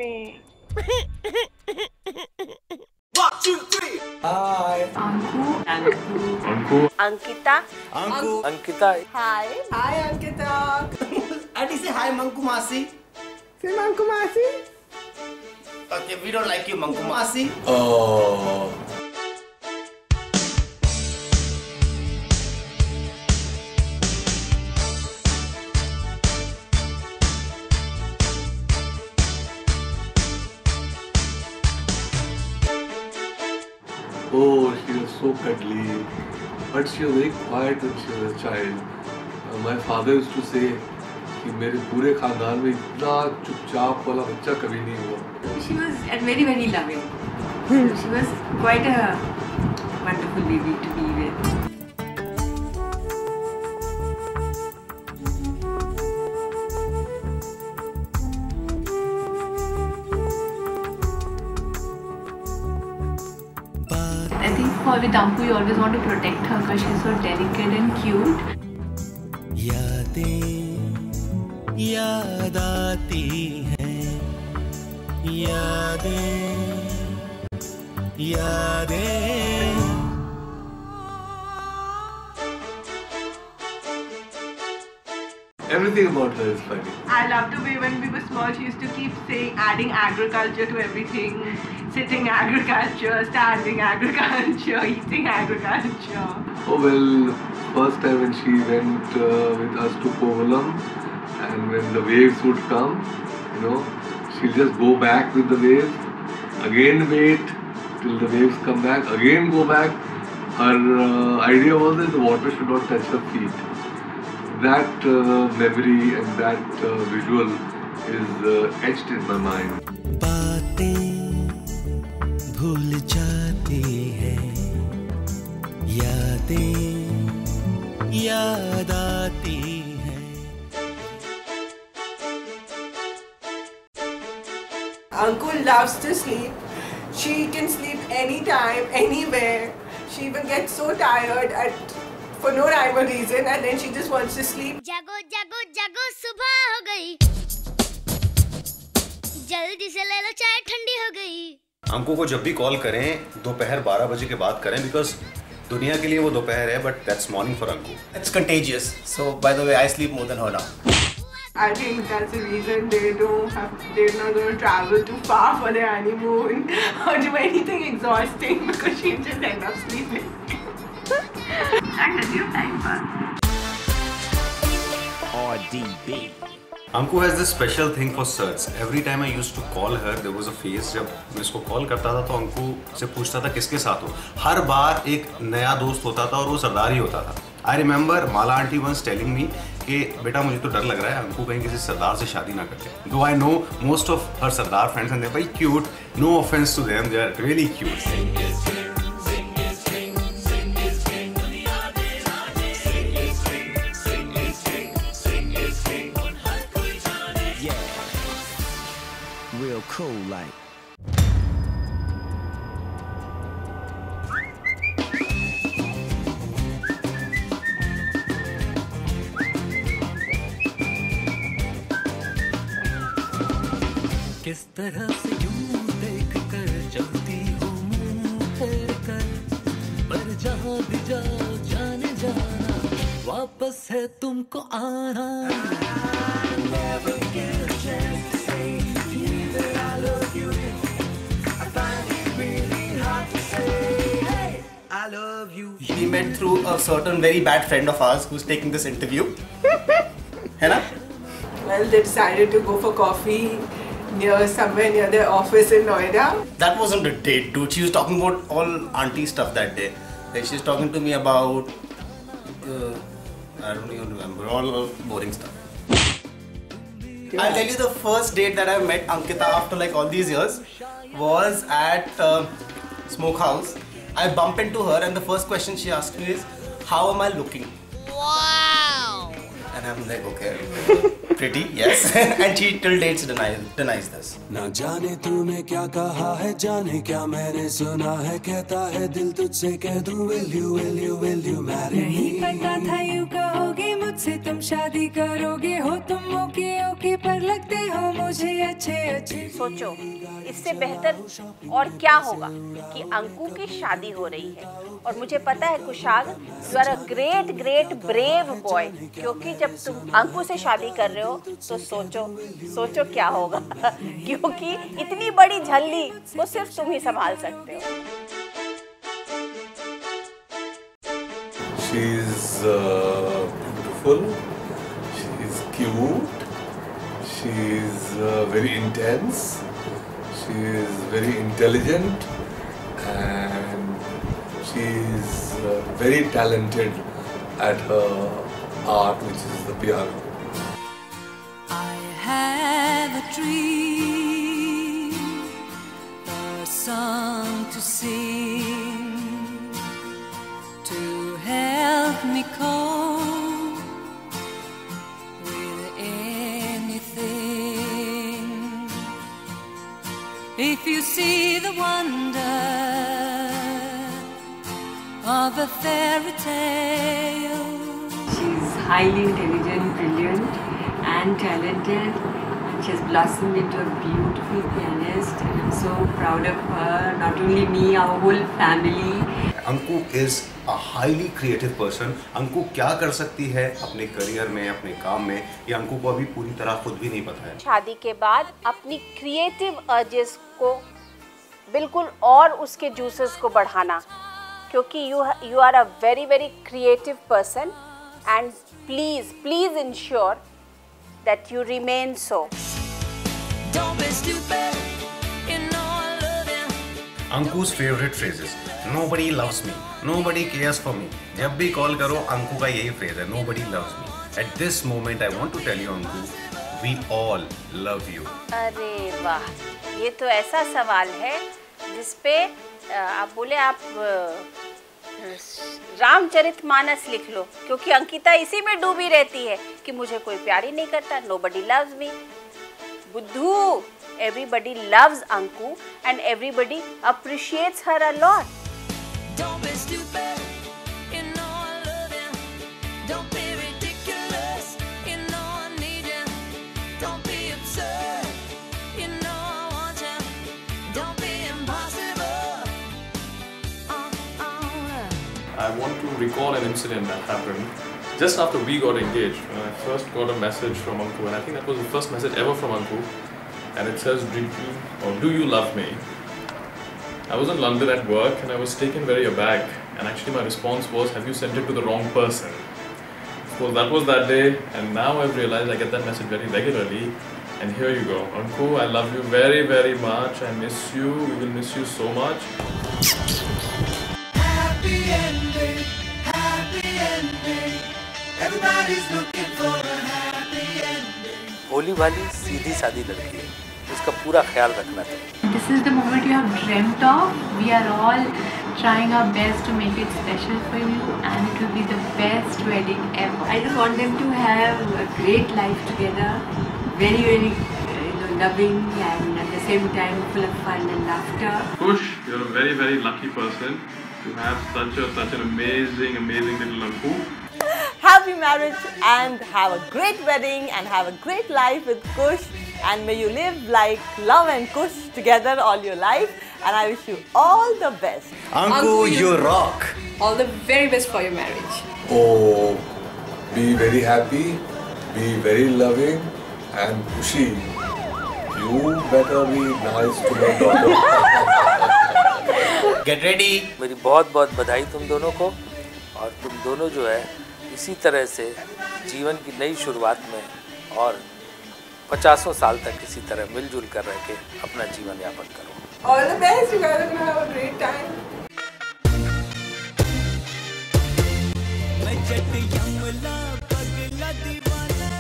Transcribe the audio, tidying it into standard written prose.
me. 1, 2, 3. Hi. Anku. Ankita. Ankita. Hi. Hi, Ankita. Auntie, say hi, Manku Masi. Say Manku Masi. Okay, we don't like you, Manku Masi. Oh. Oh, she was so cuddly, but she was very quiet when she was a child. My father used to say कि मेरे पूरे खानदान में इतना चुपचाप वाला बच्चा कभी नहीं हुआ. She was very, very loving. She was quite a wonderful baby to be with. I think with Anku you always want to protect her because she's so delicate and cute. याद आती हैं यादें Everything about her is funny. I loved the way when we were small, she used to keep saying, adding agriculture to everything. Sitting agriculture, standing agriculture, eating agriculture. Oh well, first time when she went with us to Kovalam, and when the waves would come, she'll just go back with the waves, again wait till the waves come back, again go back. Her idea was that the water should not touch her feet. That memory and that visual is etched in my mind. बातें भूल जाती हैं यादें याद आती हैं. Anku loves to sleep. She can sleep anytime, anywhere. She even gets so tired for no rhyme or reason, and then she just wants to sleep. जागो जागो जागो सुबह हो गई, जल्दी से ले लो चाय ठंडी हो गई. अंकु को जब भी कॉल करें दोपहर 12 बजे के बाद करें, बिकॉज दुनिया के लिए वो दोपहर है, but that's morning for Anku. It's contagious. So, by the way, I sleep more than her now. I think that's the reason they're not going to travel too far for their honeymoon or do anything exhausting because she just end up sleeping. RDB. Anku has this special thing for search. Every time I used to call her, there was a phase जब मैं इसको call करता था तो अंकु से पूछता था किसके साथ हो. हर बार एक नया दोस्त होता था और वो सरदार ही होता था. I remember Mala aunty once telling me कि बेटा मुझे तो डर लग रहा है अंकु कहीं किसी सरदार से शादी ना करते. Though I know most of her Sardar friends and they are very cute. No offence to them, they are really cute. Real cool like. किस तरह से यूं देख कर चलती हूँ मुँह फेर कर, पर जहाँ भी जाओ जाने जाना वापस है तुमको आना. Never get a chance to say that I love you. I find it really hard to say, hey, I love you. We met through a certain very bad friend of ours who's taking this interview. है ना? Well, they decided to go for coffee somewhere near their office in Noida. That wasn't a date, dude. She was talking about all auntie stuff that day. Like she's talking to me about I don't even remember, all boring stuff. Yeah. I'll tell you the first date that I met Ankita after like all these years was at Smokehouse. I bump into her and the first question she asked me is, how am I looking? Wow. And I'm like, okay, pretty, yes. And she till dates denies this. ना जाने तूने क्या कहा है, जाने क्या मैंने सुना है, कहता है दिल तुझसे कह दूं will you marry me. नहीं पता था यूं कहोगे मुझसे मुझसे तुम शादी करोगे हो तुम ओके ओके पर लगते हो मुझे अच्छे अच्छे। सोचो इससे बेहतर और क्या होगा कि अंकु की शादी हो रही है और मुझे पता है Kushagra you are a great great brave boy, क्योंकि जब तुम अंकु से शादी कर रहे हो तो सोचो क्या होगा क्योंकि इतनी बड़ी झल्ली वो सिर्फ तुम ही संभाल सकते हो। She is beautiful, she is cute, she is very intense, she is very intelligent, and she is very talented at her art, which is the piano. I have a dream, a song to sing, to help me cope with anything. If you see the wonder of a fairy tale. She's highly intelligent, brilliant and talented. She has blossomed into a beautiful pianist and I'm so proud of her, not only me, our whole family. Anku is a highly creative person. Anku क्या कर सकती है अपने career में, अपने काम में, ये अंकु को अभी पूरी तरह खुद भी नहीं पता है। शादी के बाद अपनी क्रिएटिव अर्जेस को बिल्कुल और उसके जूसेस को बढ़ाना, क्योंकि you are a very very creative person and please ensure that you remain so. Don't be stupid, you know I love you. अंकु's favorite phrases. Nobody loves me. Nobody cares for me. जब भी call करो अंकु का यही phrase है, Nobody loves me. At this moment I want to tell you Anku, we all love you. अरे वाह, ये तो ऐसा सवाल है जिसपे आप बोले आप रामचरितमानस लिख लो, क्योंकि अंकिता इसी में डूबी रहती है कि मुझे कोई प्यार ही नहीं करता, nobody loves me. बुद्धू, everybody loves Anku and everybody appreciates her a lot. Don't be stupid, you know I love you. Don't be ridiculous, you know I need you. Don't be absurd, you know I want you. Don't be impossible. I want to recall an incident that happened just after we got engaged. When I first got a message from Anku, and I think that was the first message ever from Anku, and it says, do you love me? I was in London at work and I was taken very aback, and actually my response was, have you sent it to the wrong person? So that was that day, and now I've realized I get that message very regularly, and here you go. Anku, I love you very very much, I miss you, we will miss you so much. Happy ending, everybody's looking for a happy ending. भोली भाली सीधी सादी लड़की है, इसका पूरा ख्याल रखना चाहिए। This is the moment you have dreamt of. We are all trying our best to make it special for you, and it will be the best wedding ever. I just want them to have a great life together, very very loving and at the same time full of fun and laughter. Kush, you're a very very lucky person to have such an amazing little Anku. Happy marriage and have a great wedding and have a great life with Kush, and may you live like love and Kush together all your life, and I wish you all the best. Anku, you rock. All the very best for your marriage. Oh, be very happy, be very loving, and Kushi, you better be nice to my daughter. Get ready. मेरी बहुत बहुत बधाई तुम दोनों को, और तुम दोनों जो है इसी तरह से जीवन की नई शुरुआत में और 50 साल तक इसी तरह मिलजुल कर रह के अपना जीवन यापन करो। All the best, you guys are gonna have a great time. मैं जट यमला पगला दीवाना